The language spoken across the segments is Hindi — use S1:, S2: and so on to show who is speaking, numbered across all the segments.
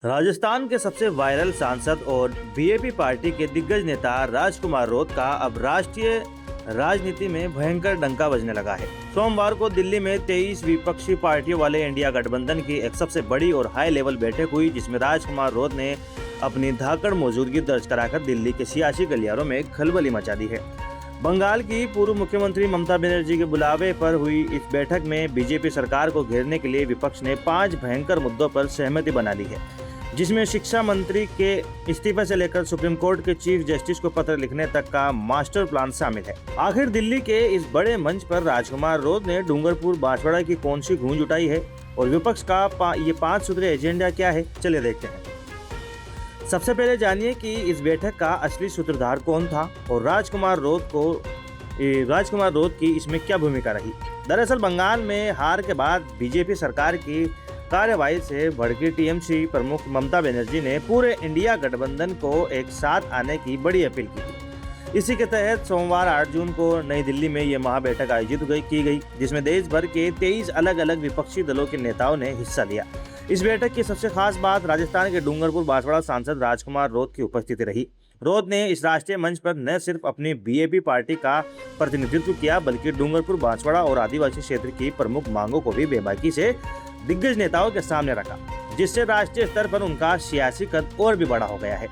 S1: राजस्थान के सबसे वायरल सांसद और बीजेपी पार्टी के दिग्गज नेता राजकुमार रोत का अब राष्ट्रीय राजनीति में भयंकर डंका बजने लगा है। सोमवार को दिल्ली में 23 विपक्षी पार्टियों वाले इंडिया गठबंधन की एक सबसे बड़ी और हाई लेवल बैठक हुई, जिसमें राजकुमार रोत ने अपनी धाकड़ मौजूदगी दर्ज कराकर दिल्ली के सियासी गलियारों में खलबली मचा दी है। बंगाल की पूर्व मुख्यमंत्री ममता बनर्जी के बुलावे पर हुई इस बैठक में बीजेपी सरकार को घेरने के लिए विपक्ष ने 5 भयंकर मुद्दों पर सहमति बना ली है, जिसमें शिक्षा मंत्री के इस्तीफे से लेकर सुप्रीम कोर्ट के चीफ जस्टिस को पत्र लिखने तक का मास्टर प्लान शामिल है। आखिर दिल्ली के इस बड़े मंच पर राजकुमार रोत ने डूंगरपुर बांसवाड़ा की कौन सी गूंज उठाई है और विपक्ष का ये 5 सूत्रीय एजेंडा क्या है, चलिए देखते हैं। सबसे पहले जानिए कि इस बैठक का असली सूत्रधार कौन था और राजकुमार रोत की इसमें क्या भूमिका रही। दरअसल बंगाल में हार के बाद बीजेपी सरकार की कार्यवाही से भड़की टीएमसी प्रमुख ममता बनर्जी ने पूरे इंडिया गठबंधन को एक साथ आने की बड़ी अपील की थी। इसी के तहत सोमवार 8 जून को नई दिल्ली में यह महाबैठक आयोजित की गई, जिसमें देश भर के 23 अलग अलग विपक्षी दलों के नेताओं ने हिस्सा लिया। इस बैठक की सबसे खास बात राजस्थान के डूंगरपुर बांसवाड़ा सांसद राजकुमार रोत की उपस्थिति रही। रोत ने इस राष्ट्रीय मंच पर न सिर्फ अपनी बीजेपी पार्टी का प्रतिनिधित्व किया, बल्कि डूंगरपुर बांसवाड़ा और आदिवासी क्षेत्र की प्रमुख मांगों को भी बेबाकी से दिग्गज नेताओं के सामने रखा, जिससे राष्ट्रीय स्तर पर उनका सियासी कद और भी बड़ा हो गया है।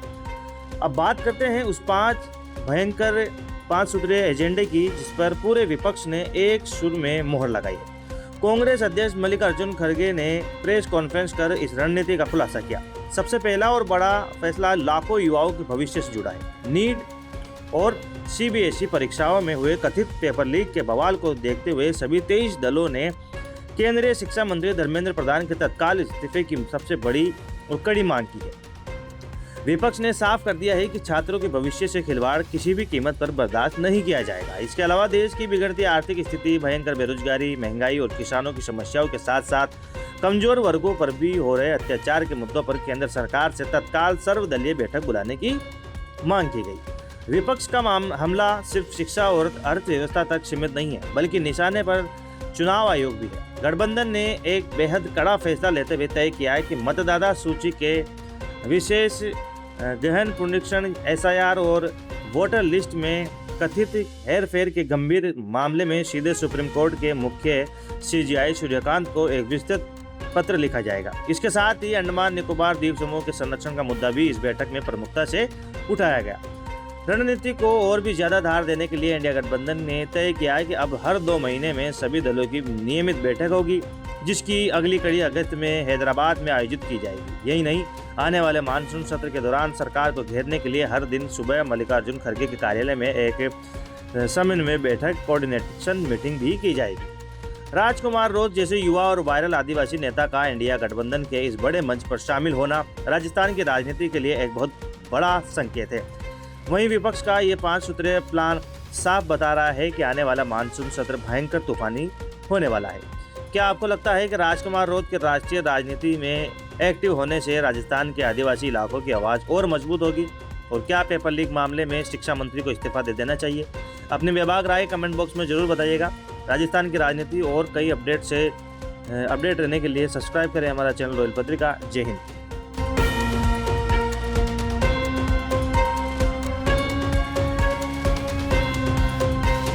S1: अब बात करते हैं उस 5 सूत्रीय एजेंडे की, जिस पर पूरे विपक्ष ने एक सुर में मोहर लगाई है। कांग्रेस अध्यक्ष मल्लिकार्जुन खड़गे ने प्रेस कॉन्फ्रेंस कर इस रणनीति का खुलासा किया। सबसे पहला और बड़ा फैसला लाखों युवाओं के भविष्य से जुड़ा है। नीट और सीबीएसई परीक्षाओं में हुए कथित पेपर लीक के बवाल को देखते हुए सभी 23 दलों ने केंद्रीय शिक्षा मंत्री धर्मेंद्र प्रधान के तत्काल इस्तीफे की सबसे बड़ी और कड़ी मांग की है। विपक्ष ने साफ कर दिया है कि छात्रों के भविष्य से खिलवाड़ किसी भी कीमत पर बर्दाश्त नहीं किया जाएगा। इसके अलावा देश की बिगड़ती आर्थिक स्थिति, भयंकर बेरोजगारी, महंगाई और किसानों की समस्याओं के साथ साथ कमजोर वर्गों पर भी हो रहे अत्याचार के मुद्दों पर केंद्र सरकार से तत्काल सर्वदलीय बैठक बुलाने की मांग की गई। विपक्ष का हमला सिर्फ शिक्षा और अर्थव्यवस्था तक सीमित नहीं है, बल्कि निशाने पर चुनाव आयोग भी है। गठबंधन ने एक बेहद कड़ा फैसला लेते हुए तय किया है कि मतदाता सूची के विशेष गहन पुनरीक्षण, एसआईआर और वोटर लिस्ट में कथित हेरफेर के गंभीर मामले में सीधे सुप्रीम कोर्ट के मुख्य सीजेआई सूर्यकांत को एक विस्तृत पत्र लिखा जाएगा। इसके साथ ही अंडमान निकोबार द्वीप समूह के संरक्षण का मुद्दा भी इस बैठक में प्रमुखता से उठाया गया। रणनीति को और भी ज्यादा धार देने के लिए इंडिया गठबंधन ने तय किया है कि अब हर 2 महीने में सभी दलों की नियमित बैठक होगी, जिसकी अगली कड़ी अगस्त में हैदराबाद में आयोजित की जाएगी। यही नहीं, आने वाले मानसून सत्र के दौरान सरकार को घेरने के लिए हर दिन सुबह मल्लिकार्जुन खड़गे के कार्यालय में एक समन्वय बैठक कोऑर्डिनेशन मीटिंग भी की जाएगी। राजकुमार रोत जैसे युवा और वायरल आदिवासी नेता का इंडिया गठबंधन के इस बड़े मंच पर शामिल होना राजस्थान की राजनीति के लिए एक बहुत बड़ा संकेत है। वहीं विपक्ष का ये 5 सूत्रीय प्लान साफ बता रहा है कि आने वाला मानसून सत्र भयंकर तूफानी होने वाला है। क्या आपको लगता है कि राजकुमार रोत के राष्ट्रीय राजनीति में एक्टिव होने से राजस्थान के आदिवासी इलाकों की आवाज़ और मजबूत होगी? और क्या पेपर लीक मामले में शिक्षा मंत्री को इस्तीफा दे देना चाहिए? अपनी बेबाक राय कमेंट बॉक्स में जरूर बताइएगा। राजस्थान की राजनीति और कई अपडेट रहने के लिए सब्सक्राइब करें हमारा चैनल रॉयल पत्रिका। जय हिंद।